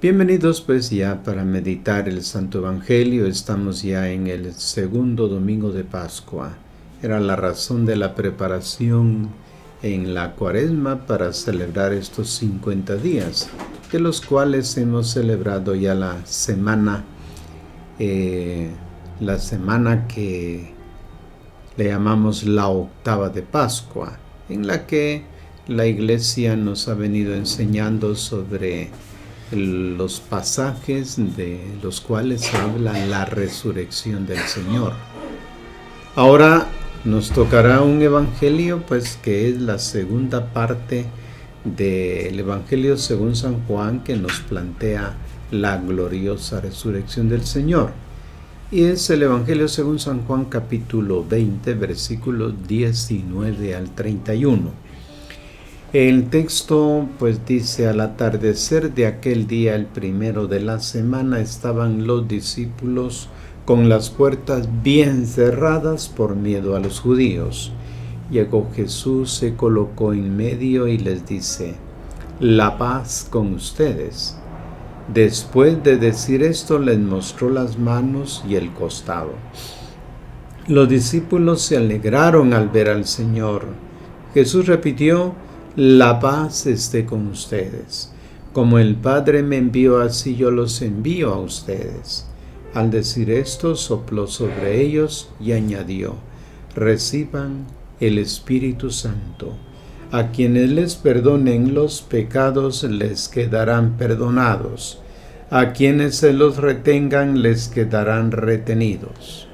Bienvenidos pues ya para meditar el Santo Evangelio. Estamos ya en el segundo domingo de Pascua. Era la razón de la preparación en la Cuaresma para celebrar estos 50 días, de los cuales hemos celebrado ya la semana que le llamamos la octava de Pascua, en la que la Iglesia nos ha venido enseñando sobre los pasajes de los cuales habla la resurrección del Señor. Ahora nos tocará un evangelio, pues que es la segunda parte del Evangelio según San Juan, que nos plantea la gloriosa resurrección del Señor. Y es el Evangelio según San Juan, capítulo 20, versículos 19 al 31. El texto pues dice: al atardecer de aquel día, el primero de la semana, estaban los discípulos con las puertas bien cerradas por miedo a los judíos. Llegó Jesús, se colocó en medio y les dice: la paz con ustedes. Después de decir esto, les mostró las manos y el costado. Los discípulos se alegraron al ver al Señor. Jesús repitió: la paz esté con ustedes. Como el Padre me envió, así yo los envío a ustedes. Al decir esto, sopló sobre ellos y añadió: reciban el Espíritu Santo. A quienes les perdonen los pecados les quedarán perdonados. A quienes se los retengan les quedarán retenidos.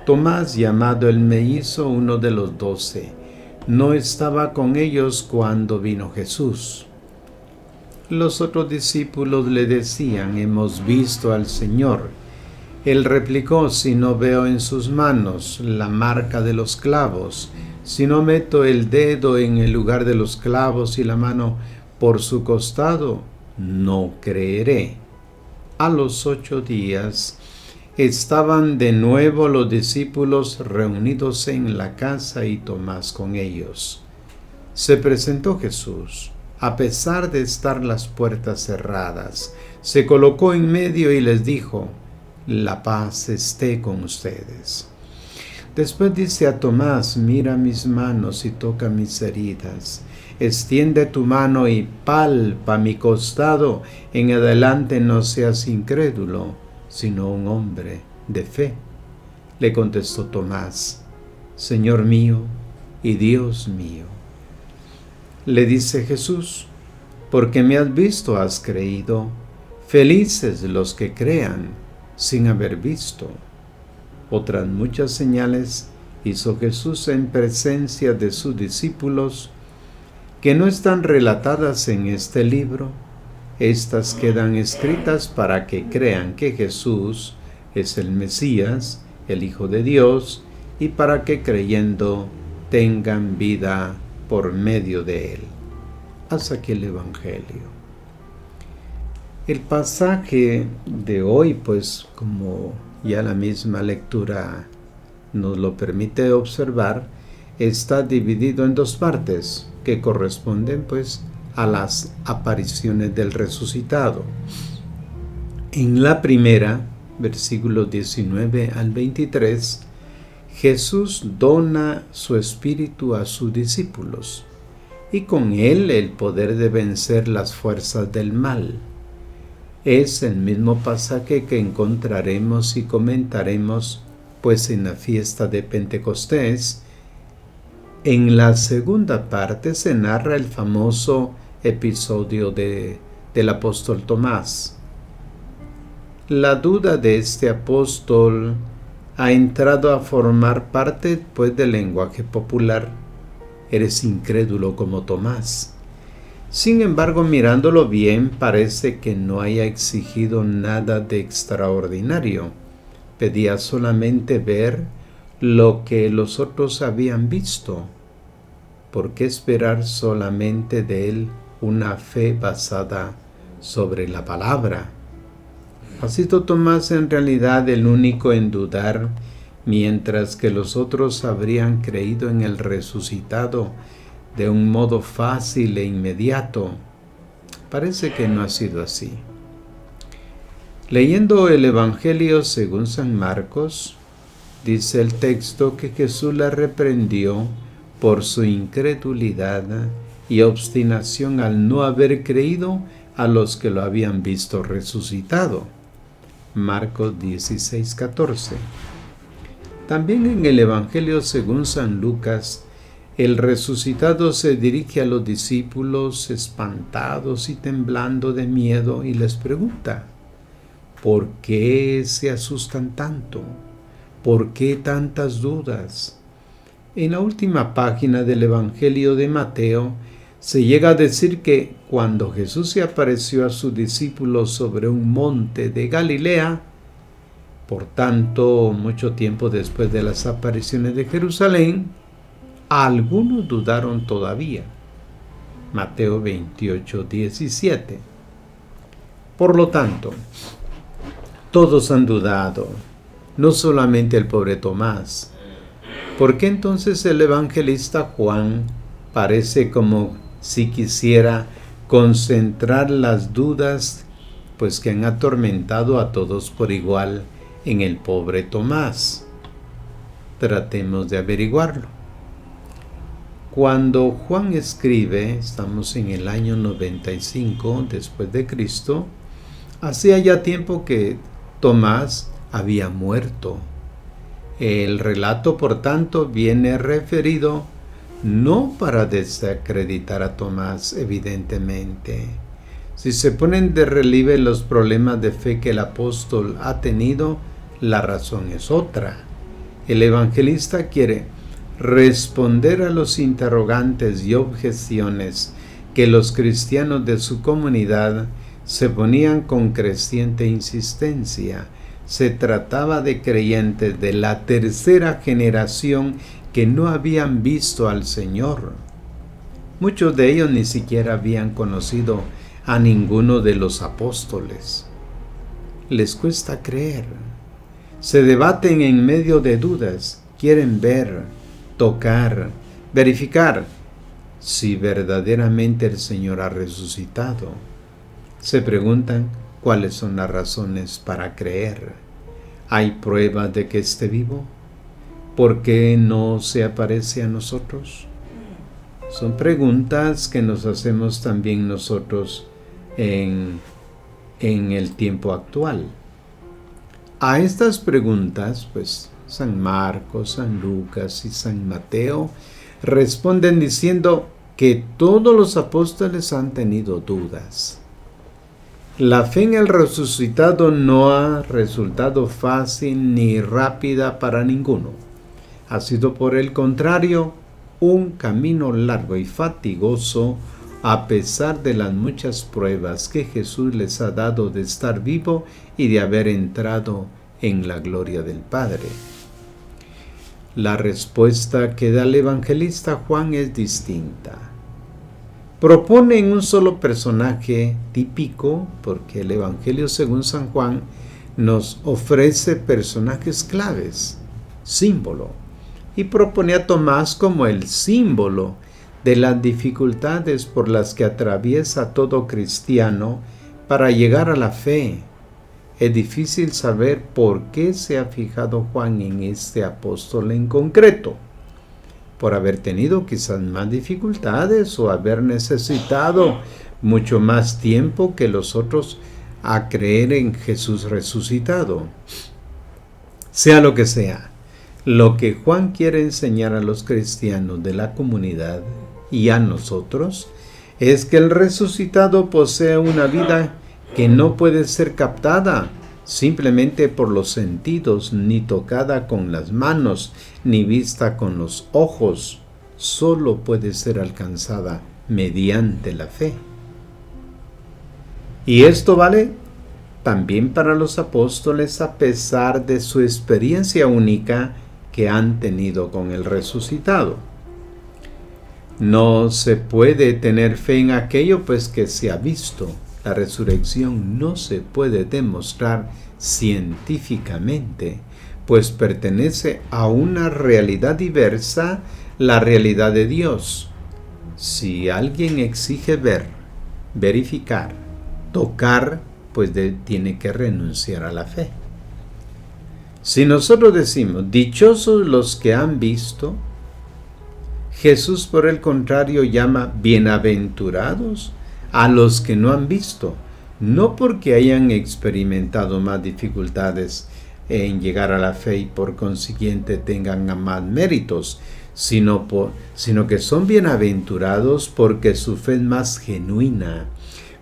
Tomás, llamado el mellizo, uno de los 12, no estaba con ellos cuando vino Jesús. Los otros discípulos le decían: hemos visto al Señor. Él replicó: si no veo en sus manos la marca de los clavos, si no meto el dedo en el lugar de los clavos y la mano por su costado, no creeré. A los 8 días estaban de nuevo los discípulos reunidos en la casa y Tomás con ellos. Se presentó Jesús, a pesar de estar las puertas cerradas. Se colocó en medio y les dijo: la paz esté con ustedes. Después dice a Tomás: mira mis manos y toca mis heridas. Extiende tu mano y palpa mi costado. En adelante no seas incrédulo, sino un hombre de fe. Le contestó Tomás: Señor mío y Dios mío. Le dice Jesús: porque me has visto has creído. Felices los que crean sin haber visto. Otras muchas señales hizo Jesús en presencia de sus discípulos, que no están relatadas en este libro. Estas quedan escritas para que crean que Jesús es el Mesías, el Hijo de Dios, y para que creyendo tengan vida por medio de él. Hasta aquí el Evangelio. El pasaje de hoy, pues como ya la misma lectura nos lo permite observar, está dividido en 2 partes que corresponden pues a las apariciones del resucitado. En la primera, versículos 19 al 23, Jesús dona su espíritu a sus discípulos y con él el poder de vencer las fuerzas del mal. Es el mismo pasaje que encontraremos y comentaremos pues en la fiesta de Pentecostés. En la segunda parte se narra el famoso episodio del apóstol Tomás. La duda de este apóstol ha entrado a formar parte pues del lenguaje popular. Eres incrédulo como Tomás. Sin embargo, mirándolo bien, parece que no haya exigido nada de extraordinario. Pedía solamente ver lo que los otros habían visto. ¿Por qué esperar solamente de él una fe basada sobre la palabra? Ha sido Tomás en realidad el único en dudar, mientras que los otros habrían creído en el resucitado de un modo fácil e inmediato. Parece que no ha sido así. Leyendo el Evangelio según San Marcos, dice el texto que Jesús la reprendió por su incredulidad y obstinación al no haber creído a los que lo habían visto resucitado. Marcos 16:14. También en el Evangelio según San Lucas, el resucitado se dirige a los discípulos espantados y temblando de miedo y les pregunta: ¿por qué se asustan tanto? ¿Por qué tantas dudas? En la última página del Evangelio de Mateo se llega a decir que cuando Jesús se apareció a sus discípulos sobre un monte de Galilea, por tanto, mucho tiempo después de las apariciones de Jerusalén, algunos dudaron todavía. Mateo 28:17. Por lo tanto, todos han dudado, no solamente el pobre Tomás. ¿Por qué entonces el evangelista Juan parece como si quisiera concentrar las dudas, pues que han atormentado a todos por igual, en el pobre Tomás? Tratemos de averiguarlo. Cuando Juan escribe, estamos en el año 95 después de Cristo, hacía ya tiempo que Tomás había muerto. El relato, por tanto, viene referido no para desacreditar a Tomás, evidentemente. Si se ponen de relieve los problemas de fe que el apóstol ha tenido, la razón es otra. El evangelista quiere responder a los interrogantes y objeciones que los cristianos de su comunidad se ponían con creciente insistencia. Se trataba de creyentes de la tercera generación que no habían visto al Señor. Muchos de ellos ni siquiera habían conocido a ninguno de los apóstoles. Les cuesta creer. Se debaten en medio de dudas. Quieren ver, tocar, verificar si verdaderamente el Señor ha resucitado. Se preguntan cuáles son las razones para creer. ¿Hay pruebas de que esté vivo? ¿Por qué no se aparece a nosotros? Son preguntas que nos hacemos también nosotros en el tiempo actual. A estas preguntas, pues, San Marcos, San Lucas y San Mateo responden diciendo que todos los apóstoles han tenido dudas. La fe en el resucitado no ha resultado fácil ni rápida para ninguno. Ha sido, por el contrario, un camino largo y fatigoso, a pesar de las muchas pruebas que Jesús les ha dado de estar vivo y de haber entrado en la gloria del Padre. La respuesta que da el evangelista Juan es distinta. Propone un solo personaje típico, porque el Evangelio según San Juan nos ofrece personajes claves, símbolo, y propone a Tomás como el símbolo de las dificultades por las que atraviesa todo cristiano para llegar a la fe. Es difícil saber por qué se ha fijado Juan en este apóstol en concreto. Por haber tenido quizás más dificultades o haber necesitado mucho más tiempo que los otros a creer en Jesús resucitado. Sea lo que sea, lo que Juan quiere enseñar a los cristianos de la comunidad y a nosotros es que el resucitado posee una vida que no puede ser captada simplemente por los sentidos, ni tocada con las manos, ni vista con los ojos. Solo puede ser alcanzada mediante la fe. Y esto vale también para los apóstoles, a pesar de su experiencia única que han tenido con el resucitado. No se puede tener fe en aquello pues que se ha visto. La resurrección no se puede demostrar científicamente, pues pertenece a una realidad diversa, la realidad de Dios. Si alguien exige ver, verificar, tocar, pues tiene que renunciar a la fe. Si nosotros decimos, dichosos los que han visto, Jesús por el contrario llama bienaventurados a los que no han visto, no porque hayan experimentado más dificultades en llegar a la fe y por consiguiente tengan más méritos, sino que son bienaventurados porque su fe es más genuina,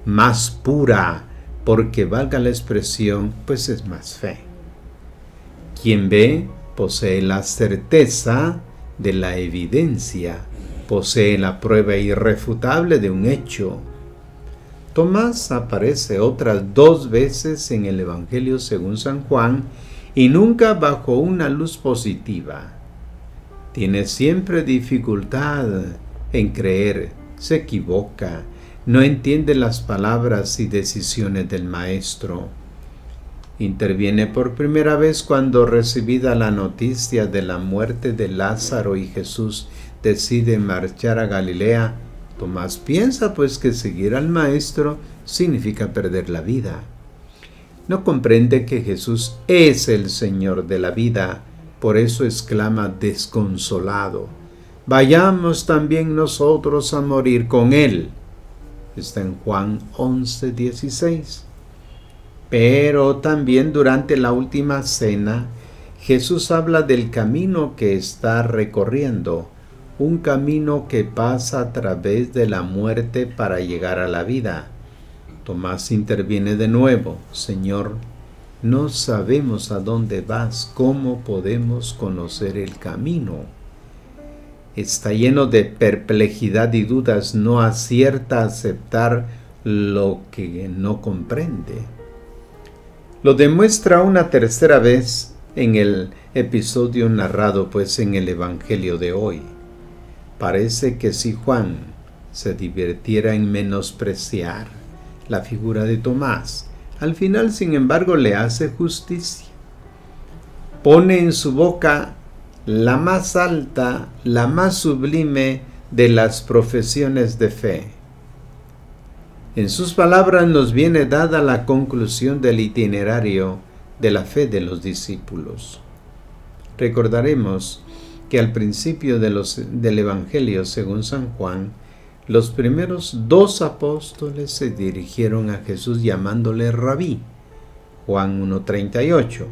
más pura, porque valga la expresión, pues es más fe. Quien ve posee la certeza de la evidencia, posee la prueba irrefutable de un hecho. Tomás aparece otras 2 veces en el Evangelio según San Juan y nunca bajo una luz positiva. Tiene siempre dificultad en creer, se equivoca, no entiende las palabras y decisiones del Maestro. Interviene por primera vez cuando, recibida la noticia de la muerte de Lázaro y Jesús decide marchar a Galilea, Tomás piensa pues que seguir al Maestro significa perder la vida. No comprende que Jesús es el Señor de la vida, por eso exclama desconsolado: vayamos también nosotros a morir con Él. Está en Juan 11:16. Pero también durante la última cena, Jesús habla del camino que está recorriendo, un camino que pasa a través de la muerte para llegar a la vida. Tomás interviene de nuevo: Señor, no sabemos a dónde vas, ¿cómo podemos conocer el camino? Está lleno de perplejidad y dudas, no acierta a aceptar lo que no comprende. Lo demuestra una tercera vez en el episodio narrado pues en el Evangelio de hoy. Parece que si Juan se divirtiera en menospreciar la figura de Tomás, al final sin embargo le hace justicia. Pone en su boca la más alta, la más sublime de las profesiones de fe. En sus palabras nos viene dada la conclusión del itinerario de la fe de los discípulos. Recordaremos que al principio del Evangelio según San Juan, los primeros 2 apóstoles se dirigieron a Jesús llamándole Rabí. Juan 1:38.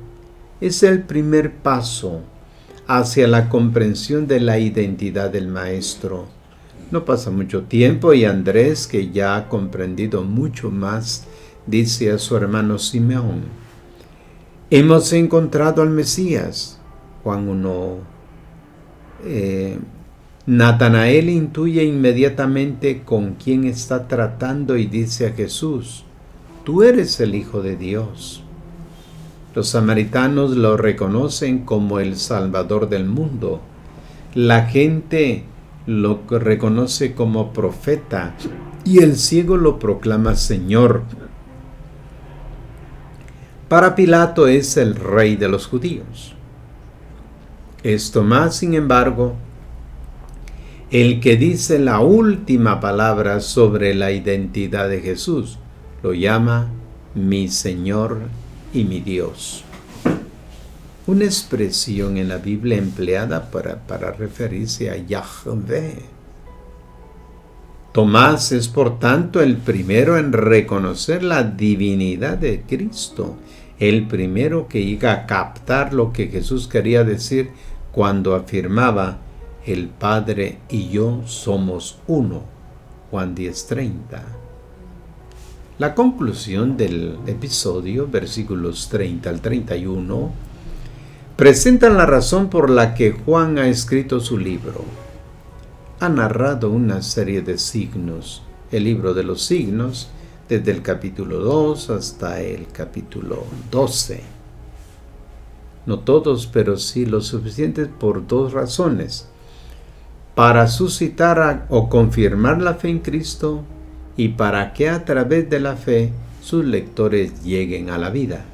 Es el primer paso hacia la comprensión de la identidad del Maestro. No pasa mucho tiempo y Andrés, que ya ha comprendido mucho más, dice a su hermano Simeón: hemos encontrado al Mesías. Juan 1. Natanael intuye inmediatamente con quién está tratando y dice a Jesús: tú eres el Hijo de Dios. Los samaritanos lo reconocen como el Salvador del mundo. La gente lo reconoce como profeta y el ciego lo proclama Señor. Para Pilato es el rey de los judíos. Es Tomás, sin embargo, el que dice la última palabra sobre la identidad de Jesús. Lo llama mi Señor y mi Dios. Una expresión en la Biblia empleada para referirse a Yahvé. Tomás es por tanto el primero en reconocer la divinidad de Cristo, el primero que llega a captar lo que Jesús quería decir cuando afirmaba: el Padre y yo somos uno. Juan 10:30. La conclusión del episodio, versículos 30 al 31, presentan la razón por la que Juan ha escrito su libro. Ha narrado una serie de signos, el libro de los signos, desde el capítulo 2 hasta el capítulo 12. No todos, pero sí lo suficientes por 2 razones: para suscitar o confirmar la fe en Cristo y para que a través de la fe sus lectores lleguen a la vida.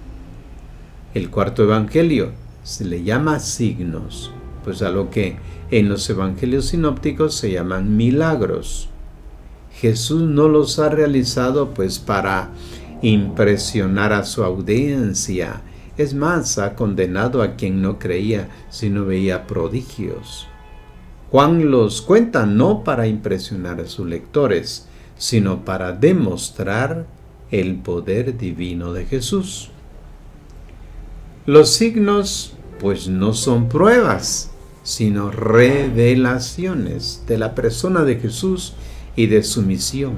El cuarto evangelio Se le llama signos, pues a lo que en los evangelios sinópticos se llaman milagros. Jesús no los ha realizado pues para impresionar a su audiencia. Es más, ha condenado a quien no creía si no veía prodigios. Juan los cuenta no para impresionar a sus lectores, sino para demostrar el poder divino de Jesús. Los signos pues no son pruebas, sino revelaciones de la persona de Jesús y de su misión.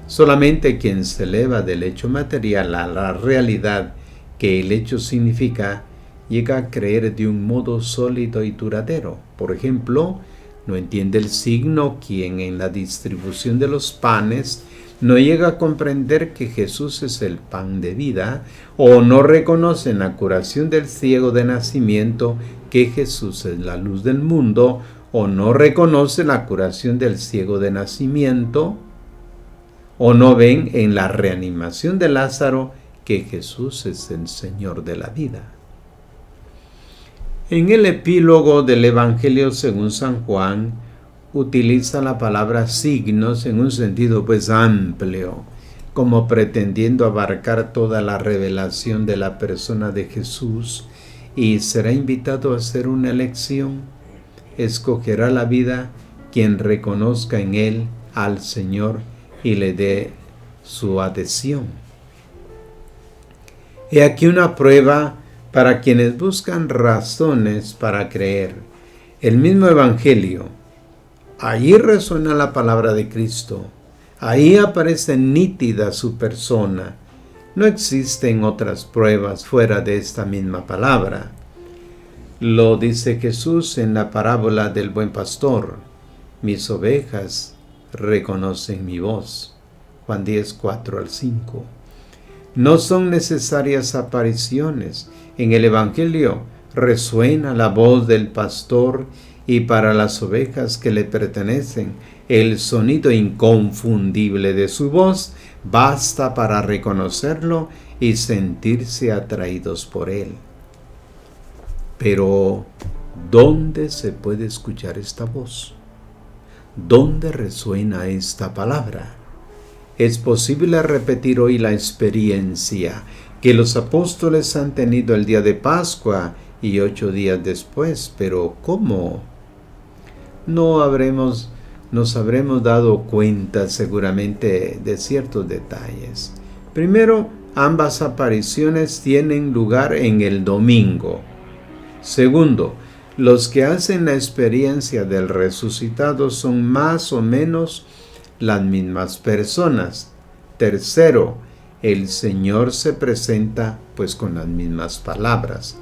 Solamente quien se eleva del hecho material a la realidad que el hecho significa, llega a creer de un modo sólido y duradero. Por ejemplo, no entiende el signo quien en la distribución de los panes no llega a comprender que Jesús es el pan de vida, o no reconoce en la curación del ciego de nacimiento que Jesús es la luz del mundo, o no reconoce la curación del ciego de nacimiento, o no ven en la reanimación de Lázaro que Jesús es el Señor de la vida. En el epílogo del Evangelio según San Juan, utiliza la palabra signos en un sentido pues amplio, como pretendiendo abarcar toda la revelación de la persona de Jesús, y será invitado a hacer una elección. Escogerá la vida quien reconozca en él al Señor y le dé su adhesión. He aquí una prueba para quienes buscan razones para creer. El mismo Evangelio, allí resuena la palabra de Cristo, ahí aparece nítida su persona. No existen otras pruebas fuera de esta misma palabra. Lo dice Jesús en la parábola del buen pastor: mis ovejas reconocen mi voz. Juan 10, 4-5. No son necesarias apariciones. En el Evangelio resuena la voz del pastor, y para las ovejas que le pertenecen, el sonido inconfundible de su voz basta para reconocerlo y sentirse atraídos por él. Pero, ¿dónde se puede escuchar esta voz? ¿Dónde resuena esta palabra? Es posible repetir hoy la experiencia que los apóstoles han tenido el día de Pascua y 8 días después, pero ¿cómo? Nos habremos dado cuenta seguramente de ciertos detalles. Primero, ambas apariciones tienen lugar en el domingo. Segundo, los que hacen la experiencia del resucitado son más o menos las mismas personas. Tercero, el Señor se presenta pues con las mismas palabras: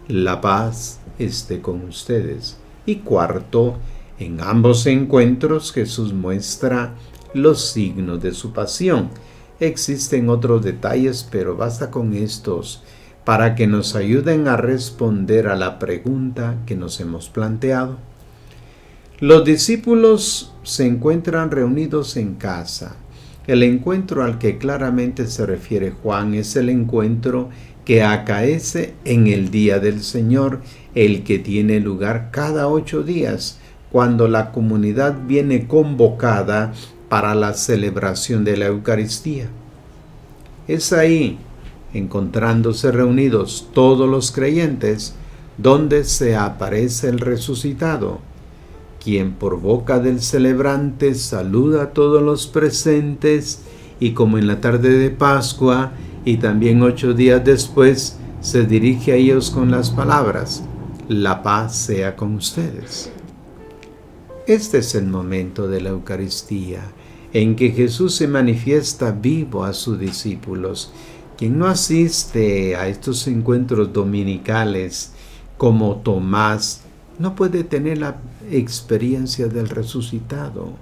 la paz esté con ustedes. Y cuarto, en ambos encuentros Jesús muestra los signos de su pasión. Existen otros detalles, pero basta con estos para que nos ayuden a responder a la pregunta que nos hemos planteado. Los discípulos se encuentran reunidos en casa. El encuentro al que claramente se refiere Juan es el encuentro que acaece en el día del Señor, el que tiene lugar cada 8 días, cuando la comunidad viene convocada para la celebración de la Eucaristía. Es ahí, encontrándose reunidos todos los creyentes, donde se aparece el resucitado, quien por boca del celebrante saluda a todos los presentes, y como en la tarde de Pascua y también 8 días después, se dirige a ellos con las palabras: la paz sea con ustedes. Este es el momento de la Eucaristía, en que Jesús se manifiesta vivo a sus discípulos. Quien no asiste a estos encuentros dominicales, como Tomás, no puede tener la experiencia del resucitado,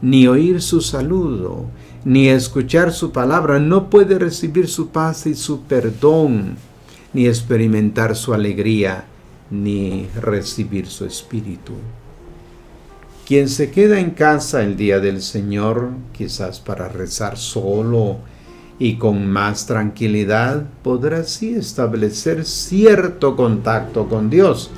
ni oír su saludo, ni escuchar su palabra. No puede recibir su paz y su perdón, ni experimentar su alegría, ni recibir su espíritu. Quien se queda en casa el día del Señor, quizás para rezar solo, y con más tranquilidad podrá así establecer cierto contacto con Dios,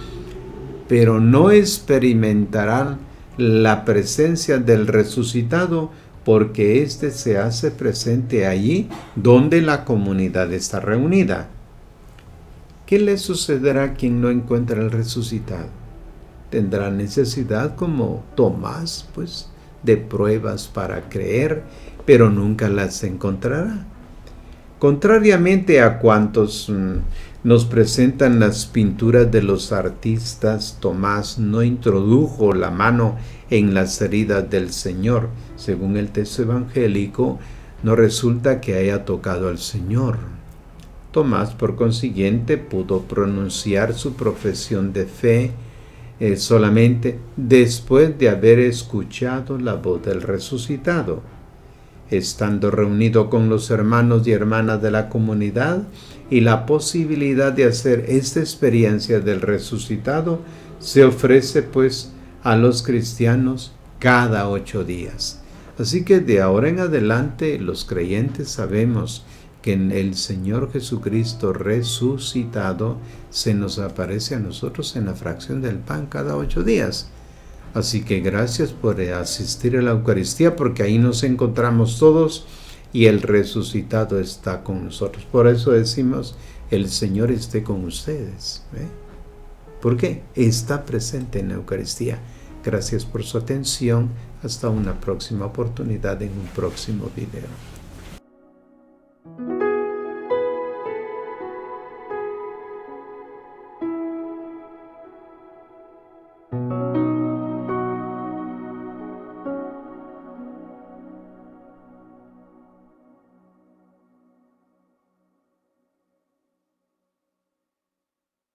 pero no experimentarán la presencia del resucitado porque éste se hace presente allí donde la comunidad está reunida. ¿Qué le sucederá a quien no encuentra el resucitado? Tendrá necesidad, como Tomás, pues, de pruebas para creer, pero nunca las encontrará. Contrariamente a cuantos nos presentan las pinturas de los artistas, Tomás no introdujo la mano en las heridas del Señor. Según el texto evangélico, no resulta que haya tocado al Señor. Tomás, por consiguiente, pudo pronunciar su profesión de fe solamente después de haber escuchado la voz del resucitado. Estando reunido con los hermanos y hermanas de la comunidad y la posibilidad de hacer esta experiencia del resucitado, se ofrece pues a los cristianos cada 8 días. Así que de ahora en adelante los creyentes sabemos que en el Señor Jesucristo resucitado se nos aparece a nosotros en la fracción del pan cada 8 días. Así que gracias por asistir a la Eucaristía, porque ahí nos encontramos todos y el resucitado está con nosotros. Por eso decimos, el Señor esté con ustedes. ¿Por qué? Está presente en la Eucaristía. Gracias por su atención. Hasta una próxima oportunidad en un próximo video.